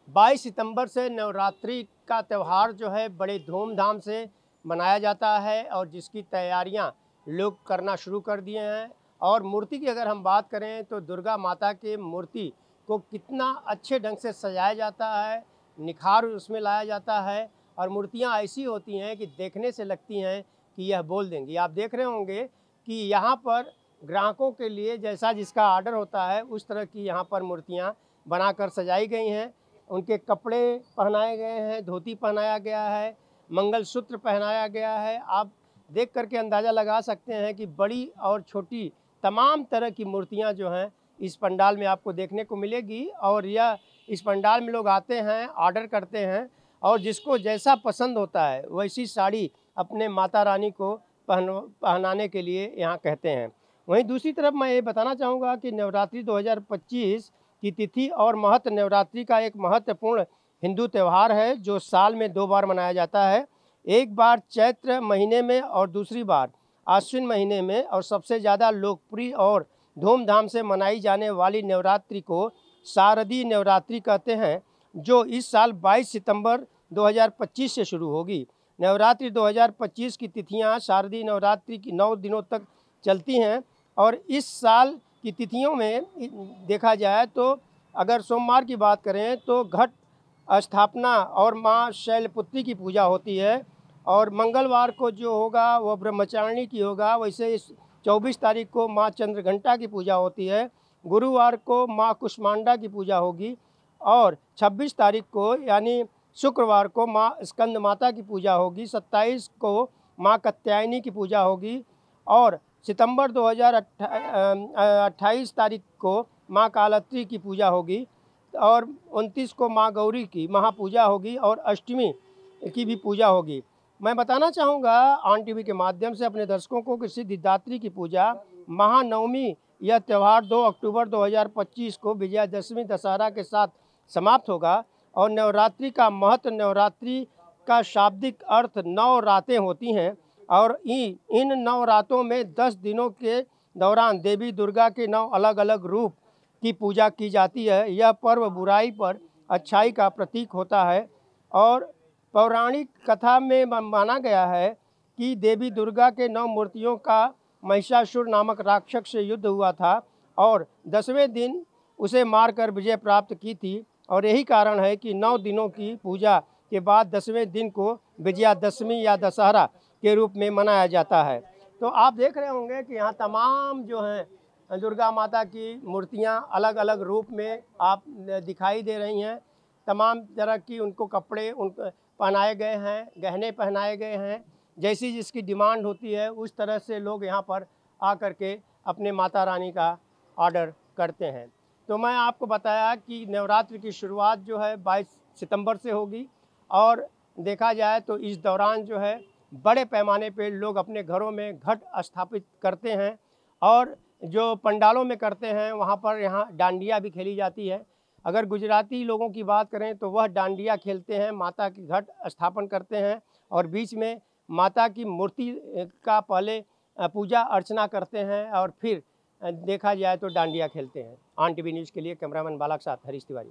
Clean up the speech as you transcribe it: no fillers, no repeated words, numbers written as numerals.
22 सितंबर से नवरात्रि का त्यौहार जो है बड़े धूमधाम से मनाया जाता है और जिसकी तैयारियां लोग करना शुरू कर दिए हैं। और मूर्ति की अगर हम बात करें तो दुर्गा माता की मूर्ति को कितना अच्छे ढंग से सजाया जाता है, निखार उसमें लाया जाता है और मूर्तियां ऐसी होती हैं कि देखने से लगती हैं कि यह बोल देंगी। आप देख रहे होंगे कि यहाँ पर ग्राहकों के लिए जैसा जिसका ऑर्डर होता है उस तरह की यहाँ पर मूर्तियाँ बनाकर सजाई गई हैं। उनके कपड़े पहनाए गए हैं, धोती पहनाया गया है, मंगलसूत्र पहनाया गया है। आप देख करके अंदाज़ा लगा सकते हैं कि बड़ी और छोटी तमाम तरह की मूर्तियाँ जो हैं इस पंडाल में आपको देखने को मिलेगी। और यह इस पंडाल में लोग आते हैं, ऑर्डर करते हैं और जिसको जैसा पसंद होता है वैसी साड़ी अपने माता रानी को पहनाने के लिए यहाँ कहते हैं। वहीं दूसरी तरफ मैं ये बताना चाहूँगा कि नवरात्रि 2025 की तिथि और महत्व नवरात्रि का एक महत्वपूर्ण हिंदू त्यौहार है जो साल में 2 बार मनाया जाता है। एक बार चैत्र महीने में और दूसरी बार आश्विन महीने में। और सबसे ज़्यादा लोकप्रिय और धूमधाम से मनाई जाने वाली नवरात्रि को शारदीय नवरात्रि कहते हैं, जो इस साल 22 सितंबर 2025 से शुरू होगी। नवरात्रि 2025 की तिथियां शारदीय नवरात्रि की 9 दिनों तक चलती हैं। और इस साल की तिथियों में देखा जाए तो अगर सोमवार की बात करें तो घट स्थापना और माँ शैलपुत्री की पूजा होती है। और मंगलवार को जो होगा वह ब्रह्मचारिणी की होगा। वैसे इस 24 तारीख को माँ चंद्रघंटा की पूजा होती है। गुरुवार को माँ कुष्मांडा की पूजा होगी और 26 तारीख को यानी शुक्रवार को माँ स्कंद माता की पूजा होगी। 27 को माँ कात्यायनी की पूजा होगी और सितंबर 2028 तारीख को माँ कालरात्रि की पूजा होगी और 29 को माँ गौरी की महापूजा होगी और अष्टमी की भी पूजा होगी। मैं बताना चाहूँगा ऑन टीवी के माध्यम से अपने दर्शकों को कि सिद्धिदात्री की पूजा महानवमी यह त्यौहार 2 अक्टूबर 2025 को विजयादशमी दशहरा के साथ समाप्त होगा। और नवरात्रि का महत्व, नवरात्रि का शाब्दिक अर्थ 9 रातें होती हैं और इन 9 रातों में 10 दिनों के दौरान देवी दुर्गा के 9 अलग अलग रूप की पूजा की जाती है। यह पर्व बुराई पर अच्छाई का प्रतीक होता है और पौराणिक कथा में माना गया है कि देवी दुर्गा के 9 मूर्तियों का महिषासुर नामक राक्षस से युद्ध हुआ था और 10वें दिन उसे मारकर विजय प्राप्त की थी। और यही कारण है कि 9 दिनों की पूजा के बाद 10वें दिन को विजयादशमी या दशहरा के रूप में मनाया जाता है। तो आप देख रहे होंगे कि यहाँ तमाम जो हैं दुर्गा माता की मूर्तियाँ अलग अलग रूप में आप दिखाई दे रही हैं। तमाम तरह की उनको कपड़े पहनाए गए हैं, गहने पहनाए गए हैं। जैसी जिसकी डिमांड होती है उस तरह से लोग यहाँ पर आकर के अपने माता रानी का ऑर्डर करते हैं। तो मैं आपको बताया कि नवरात्रि की शुरुआत जो है 22 सितंबर से होगी और देखा जाए तो इस दौरान जो है बड़े पैमाने पे लोग अपने घरों में घट स्थापित करते हैं और जो पंडालों में करते हैं वहाँ पर यहाँ डांडिया भी खेली जाती है। अगर गुजराती लोगों की बात करें तो वह डांडिया खेलते हैं, माता की घट स्थापन करते हैं और बीच में माता की मूर्ति का पहले पूजा अर्चना करते हैं और फिर देखा जाए तो डांडिया खेलते हैं। ऑन टीवी न्यूज़ के लिए कैमरामैन बाला के साथ हरीश तिवारी।